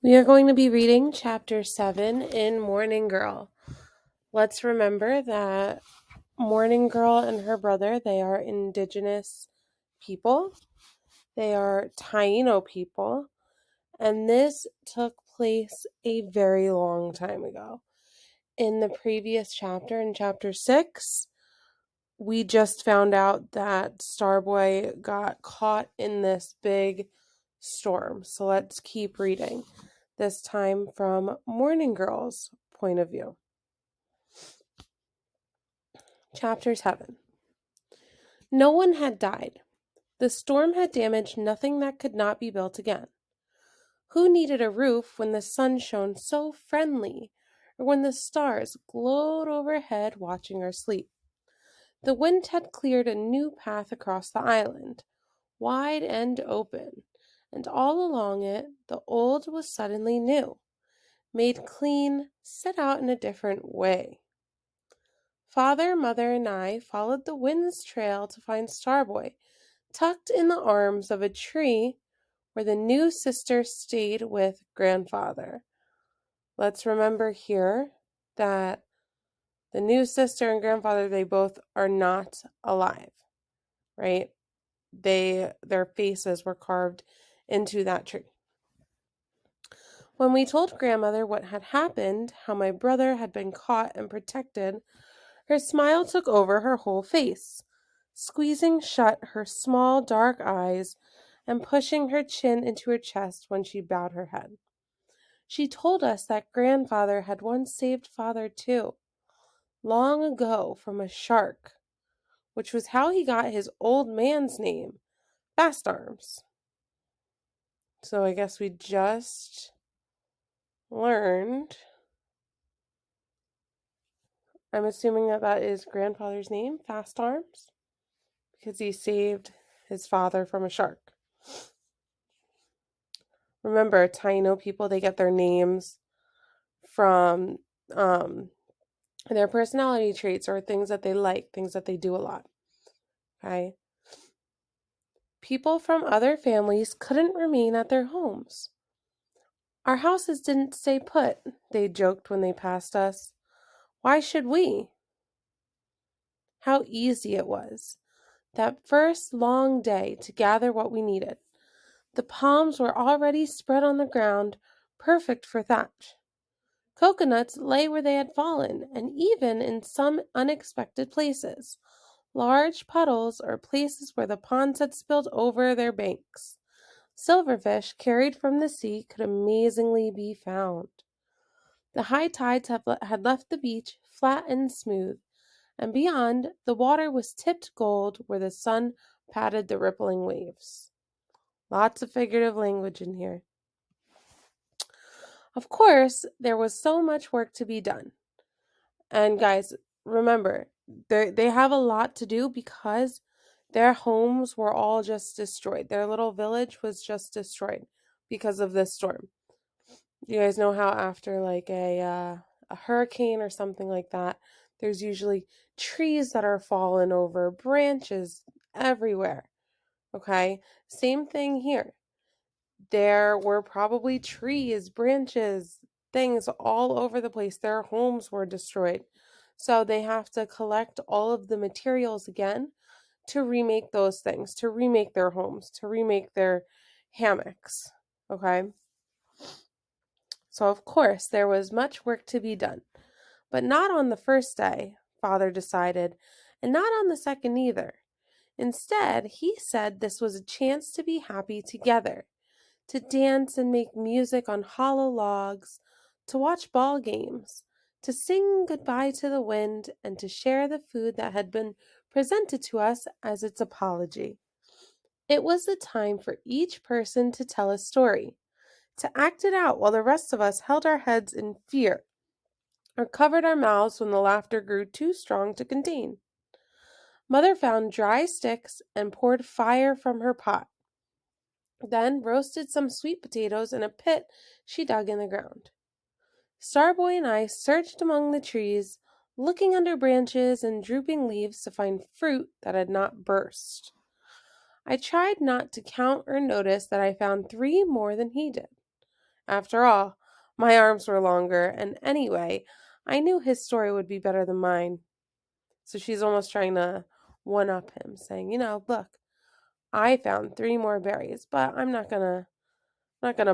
We are going to be reading chapter 7 in Morning Girl. Let's remember that Morning Girl and her brother, they are indigenous people. They are Taino people. And this took place a very long time ago. In the previous chapter, in chapter 6, we just found out that Starboy got caught in this big storm. So let's keep reading. This time from Morning Girl's point of view. Chapter 7. No one had died. The storm had damaged nothing that could not be built again. Who needed a roof when the sun shone so friendly, or when the stars glowed overhead watching our sleep? The wind had cleared a new path across the island, wide and open, and all along it the old was suddenly new, made clean, set out in a different way. Father, Mother, and I followed the wind's trail to find Starboy, tucked in the arms of a tree where the new sister stayed with grandfather. Let's remember here that the new sister and grandfather, they both are not alive, right? Their faces were carved into that tree. When we told grandmother what had happened, how my brother had been caught and protected, her smile took over her whole face, squeezing shut her small dark eyes and pushing her chin into her chest when she bowed her head. She told us that grandfather had once saved father too, long ago from a shark, which was how he got his old man's name, Fast Arms. So I guess we just learned. I'm assuming that is grandfather's name, Fast Arms, because he saved his father from a shark. Remember, Taino people, they get their names from their personality traits or things that they like, things that they do a lot. Okay? People from other families couldn't remain at their homes. Our houses didn't stay put, they joked when they passed us. Why should we? How easy it was. That first long day to gather what we needed. The palms were already spread on the ground, perfect for thatch. Coconuts lay where they had fallen, and even in some unexpected places, large puddles or places where the ponds had spilled over their banks. Silverfish carried from the sea could amazingly be found. The high tides had left the beach flat and smooth, and beyond, the water was tipped gold where the sun patted the rippling waves. Lots of figurative language in here. Of course, there was so much work to be done. And guys, remember, they have a lot to do because their homes were all just destroyed. Their little village was just destroyed because of this storm. You guys know how after like a hurricane or something like that, there's usually trees that are fallen over, branches everywhere. Okay? Same thing here. There were probably trees, branches, things all over the place. Their homes were destroyed. So they have to collect all of the materials again to remake those things, to remake their homes, to remake their hammocks. Okay? So, of course, there was much work to be done. But not on the first day, Father decided, and not on the second either. Instead, he said this was a chance to be happy together, to dance and make music on hollow logs, to watch ball games, to sing goodbye to the wind, and to share the food that had been presented to us as its apology. It was the time for each person to tell a story, to act it out while the rest of us held our heads in fear or covered our mouths when the laughter grew too strong to contain. Mother found dry sticks and poured fire from her pot, then roasted some sweet potatoes in a pit she dug in the ground. Starboy and I searched among the trees, looking under branches and drooping leaves to find fruit that had not burst. I tried not to count or notice that I found 3 more than he did, After all, my arms were longer, and anyway, I knew his story would be better than mine. So she's almost trying to one up him, saying, look, I found 3 more berries, but I'm not gonna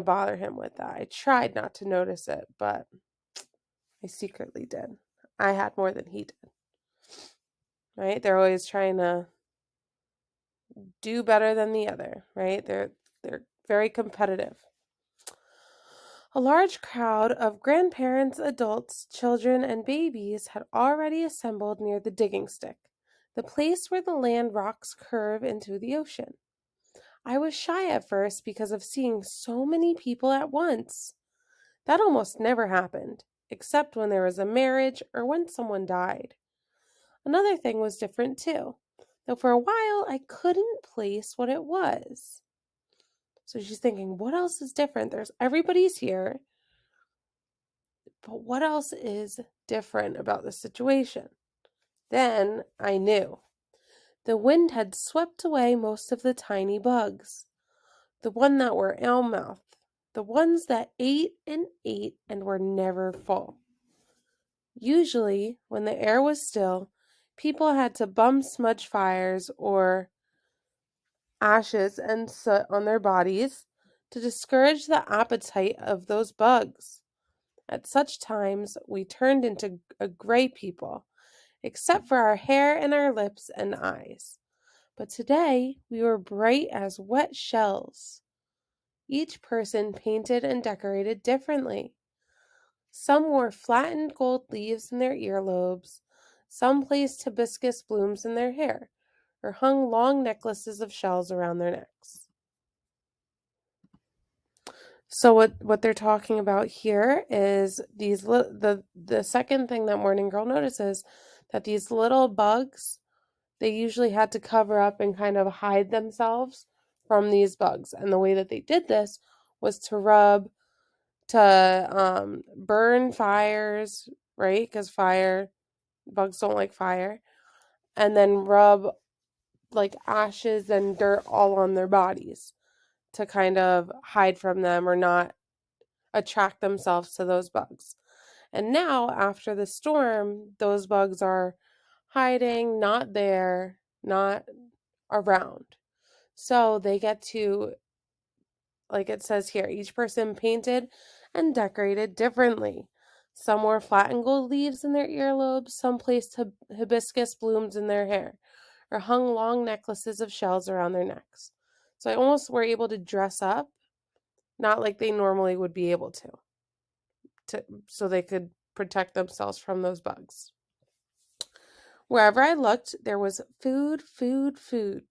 bother him with that. I tried not to notice it, but I secretly did. I had more than he did. Right? They're always trying to do better than the other, right? They're very competitive. A large crowd of grandparents, adults, children, and babies had already assembled near the digging stick, the place where the land rocks curve into the ocean. I was shy at first because of seeing so many people at once. That almost never happened, except when there was a marriage or when someone died. Another thing was different too, though for a while I couldn't place what it was. So she's thinking, what else is different? Everybody's here, but what else is different about the situation? Then I knew. The wind had swept away most of the tiny bugs, the one that were ale-mouthed, the ones that ate and were never full. Usually, when the air was still, people had to bum smudge fires or ashes and soot on their bodies to discourage the appetite of those bugs. At such times, we turned into a gray people, except for our hair and our lips and eyes. But today, we were bright as wet shells. Each person painted and decorated differently. Some wore flattened gold leaves in their earlobes, some placed hibiscus blooms in their hair, or hung long necklaces of shells around their necks. So what they're talking about here is the second thing that Morning Girl notices, that these little bugs, they usually had to cover up and kind of hide themselves from these bugs. And the way that they did this was to burn fires, right? Because bugs don't like fire. And then rub like ashes and dirt all on their bodies to kind of hide from them or not attract themselves to those bugs. And now, after the storm, those bugs are hiding, not there, not around. So they get to, like it says here, each person painted and decorated differently. Some wore flattened gold leaves in their earlobes, some placed hibiscus blooms in their hair, or hung long necklaces of shells around their necks. So I almost were able to dress up, not like they normally would be able to so they could protect themselves from those bugs. Wherever I looked, there was food, food, food.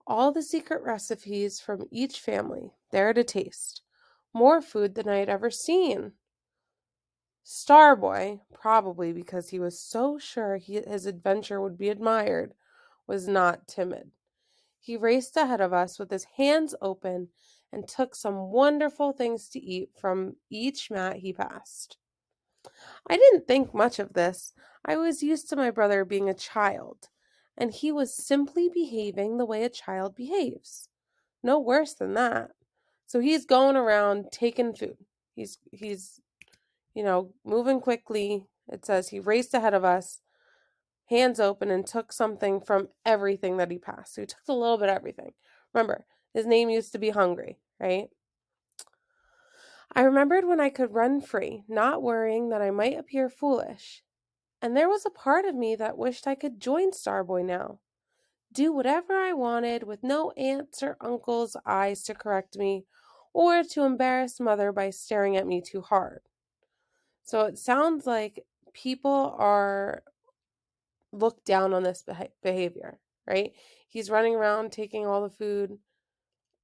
All the secret recipes from each family there to taste. More food than I had ever seen. Starboy, probably because he was so sure his adventure would be admired, was not timid. He raced ahead of us with his hands open and took some wonderful things to eat from each mat he passed. I didn't think much of this. I was used to my brother being a child, and he was simply behaving the way a child behaves. No worse than that. So he's going around taking food. He's moving quickly. It says he raced ahead of us, hands open, and took something from everything that he passed. So he took a little bit of everything. Remember, his name used to be Hungry, right? I remembered when I could run free, not worrying that I might appear foolish. And there was a part of me that wished I could join Starboy now. Do whatever I wanted with no aunts or uncles' eyes to correct me, or to embarrass Mother by staring at me too hard. So it sounds like people are looked down on this behavior, right? He's running around taking all the food,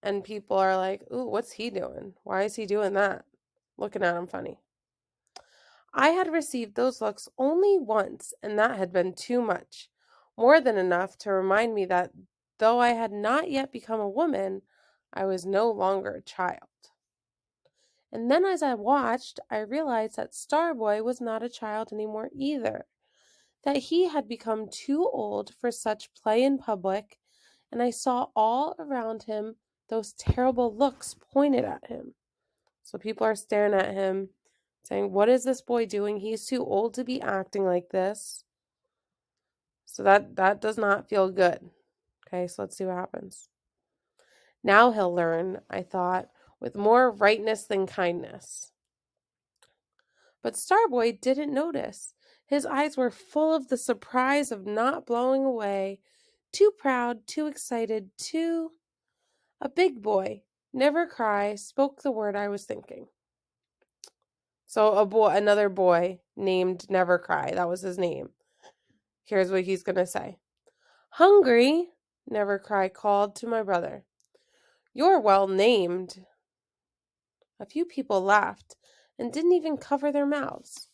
and people are like, ooh, what's he doing? Why is he doing that? Looking at him funny. I had received those looks only once, and that had been too much, more than enough to remind me that though I had not yet become a woman, I was no longer a child. And then as I watched, I realized that Starboy was not a child anymore either, that he had become too old for such play in public, and I saw all around him those terrible looks pointed at him. So people are staring at him, saying, "What is this boy doing? He's too old to be acting like this." So that does not feel good. Okay, so let's see what happens. Now he'll learn, I thought, with more rightness than kindness. But Starboy didn't notice. His eyes were full of the surprise of not blowing away. Too proud, too excited, too... A big boy, Never Cry, spoke the word I was thinking. So another boy named Never Cry, that was his name. Here's what he's going to say. "Hungry," Never Cry called to my brother. "You're well named." A few people laughed and didn't even cover their mouths.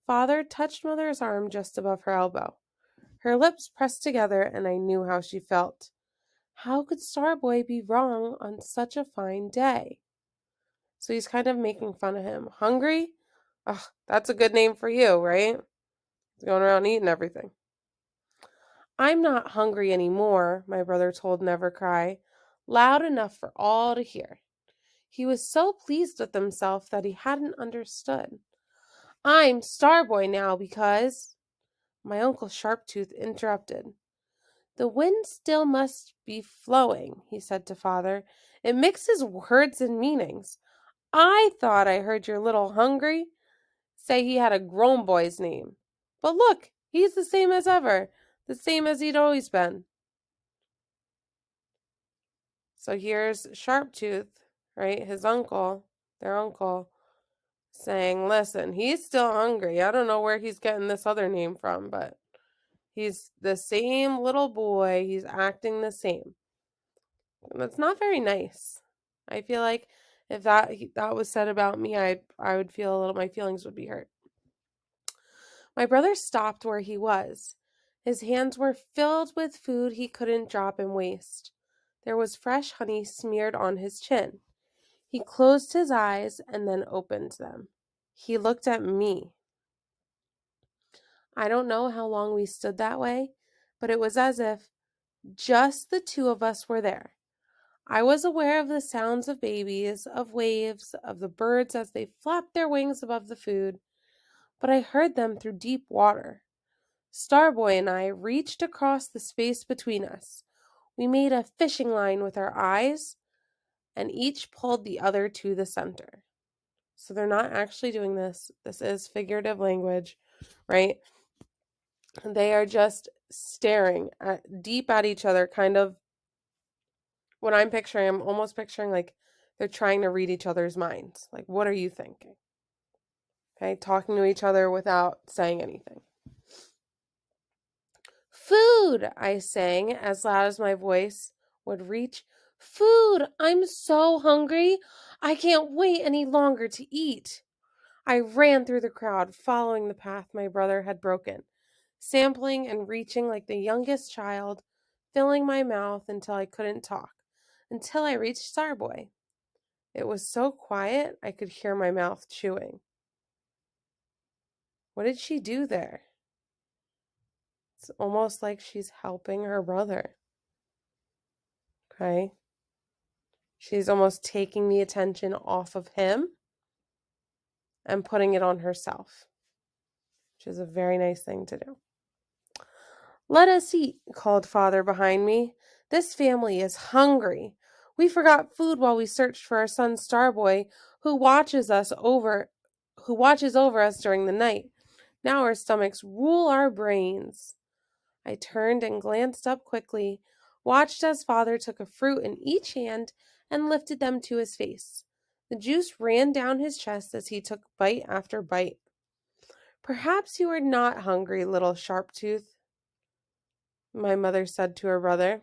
Father touched Mother's arm just above her elbow. Her lips pressed together, and I knew how she felt. How could Starboy be wrong on such a fine day? So he's kind of making fun of him. Hungry? Ugh, that's a good name for you, right? He's going around eating everything. "I'm not hungry anymore," my brother told Never Cry, loud enough for all to hear. He was so pleased with himself that he hadn't understood. "I'm Starboy now because—" My Uncle Sharptooth interrupted. "The wind still must be flowing," he said to Father. "It mixes words and meanings. I thought I heard your little Hungry say he had a grown boy's name. But look, he's the same as ever, the same as he'd always been." So here's Sharptooth, right, his uncle, their uncle, saying, "Listen, he's still hungry. I don't know where he's getting this other name from, but he's the same little boy. He's acting the same." And that's not very nice. I feel like if that was said about me, I would feel a little, my feelings would be hurt. My brother stopped where he was. His hands were filled with food he couldn't drop and waste. There was fresh honey smeared on his chin. He closed his eyes and then opened them. He looked at me. I don't know how long we stood that way, but it was as if just the two of us were there. I was aware of the sounds of babies, of waves, of the birds as they flapped their wings above the food, but I heard them through deep water. Starboy and I reached across the space between us. We made a fishing line with our eyes, and each pulled the other to the center. So they're not actually doing this. This is figurative language, right? They are just staring deep at each other, kind of. What I'm picturing, I'm almost picturing like they're trying to read each other's minds. Like, what are you thinking? Okay, talking to each other without saying anything. "Food," I sang as loud as my voice would reach. "Food! I'm so hungry. I can't wait any longer to eat." I ran through the crowd, following the path my brother had broken, sampling and reaching like the youngest child, filling my mouth until I couldn't talk, until I reached Starboy. It was so quiet I could hear my mouth chewing. What did she do there? It's almost like she's helping her brother. Okay? She's almost taking the attention off of him and putting it on herself, which is a very nice thing to do. "Let us eat," called Father behind me. "This family is hungry. We forgot food while we searched for our son Starboy, who watches over us during the night. Now our stomachs rule our brains." I turned and glanced up quickly, watched as Father took a fruit in each hand and lifted them to his face. The juice ran down his chest as he took bite after bite. "Perhaps you are not hungry, little Sharptooth," my mother said to her brother.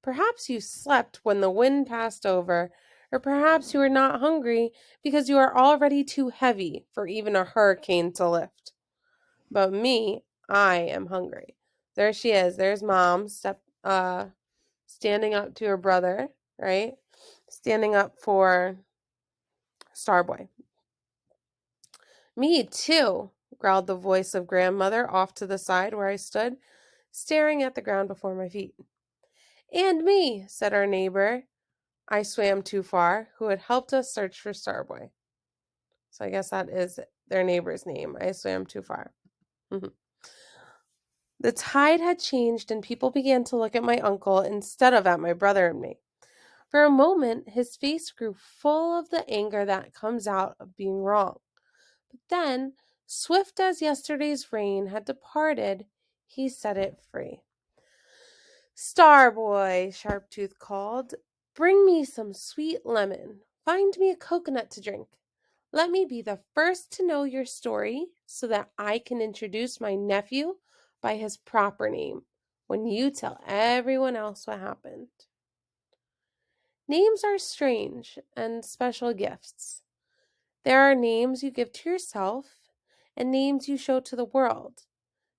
"Perhaps you slept when the wind passed over, or perhaps you are not hungry because you are already too heavy for even a hurricane to lift. But me, I am hungry." There she is. There's Mom standing up to her brother, right? Standing up for Starboy. "Me too," growled the voice of Grandmother off to the side where I stood, staring at the ground before my feet. "And me," said our neighbor, I Swam Too Far, who had helped us search for Starboy. So I guess that is their neighbor's name. I Swam Too Far. The tide had changed, and people began to look at my uncle instead of at my brother and me. For a moment, his face grew full of the anger that comes out of being wrong. But then, swift as yesterday's rain had departed, he set it free. Starboy, Sharptooth called, bring me some sweet lemon. Find me a coconut to drink. Let me be the first to know your story so that I can introduce my nephew by his proper name when you tell everyone else what happened. Names are strange and special gifts. There are names you give to yourself and names you show to the world,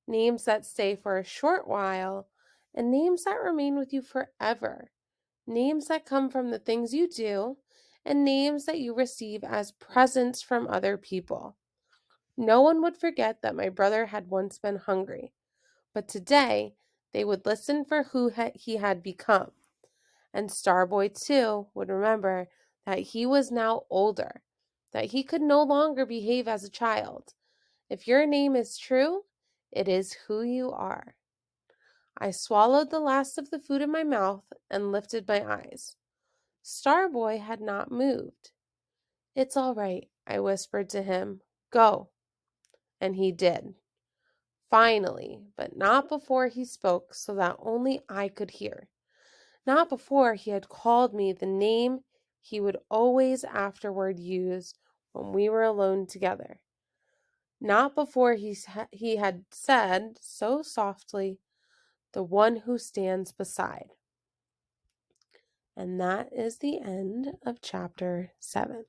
names that stay for a short while and names that remain with you forever, names that come from the things you do and names that you receive as presents from other people. No one would forget that my brother had once been hungry, but today they would listen for who he had become. And Starboy, too, would remember that he was now older, that he could no longer behave as a child. If your name is true, it is who you are. I swallowed the last of the food in my mouth and lifted my eyes. Starboy had not moved. It's all right, I whispered to him. Go. And he did. Finally, but not before he spoke so that only I could hear. Not before he had called me the name he would always afterward use when we were alone together. Not before he had said so softly, the one who stands beside. And that is the end of chapter 7.